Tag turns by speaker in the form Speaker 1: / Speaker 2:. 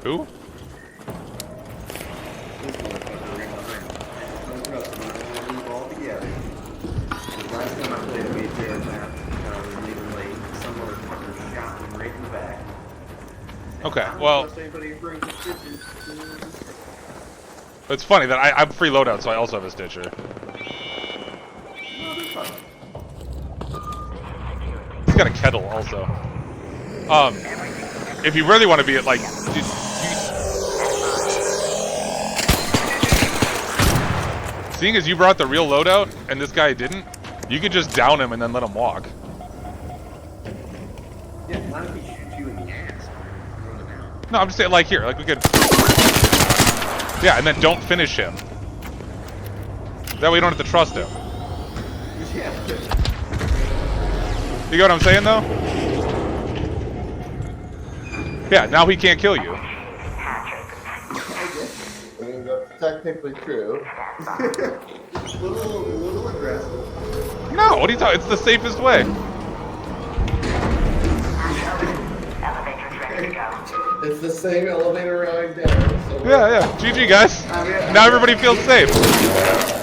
Speaker 1: Who?
Speaker 2: This motherfucker right behind me. Don't trust him. I don't want to leave all together. The last time I played a BTR map, I was leaving late. Some motherfucker shot me right in the back.
Speaker 1: Okay,
Speaker 2: I don't
Speaker 1: well,
Speaker 2: trust anybody who brings a stitches.
Speaker 1: it's funny that I'm free loadout, so I also have a Stitcher.
Speaker 2: No, they're fine.
Speaker 1: He's got a kettle also. If you really want to be at like, seeing as you brought the real loadout and this guy didn't, you could just down him and then let him walk.
Speaker 2: Yeah, why don't he shoot you in the ass? Running out.
Speaker 1: No, I'm just saying, like here, like we could. Yeah, and then don't finish him. That way you don't have to trust him.
Speaker 2: Yeah.
Speaker 1: You get what I'm saying, though? Yeah, now he can't kill you.
Speaker 3: I mean, that's technically true.
Speaker 2: little aggressive.
Speaker 1: No, what are you talking? It's the safest way.
Speaker 3: It's the same elevator ride down. So
Speaker 1: Yeah, yeah. GG, guys. Now everybody feels safe.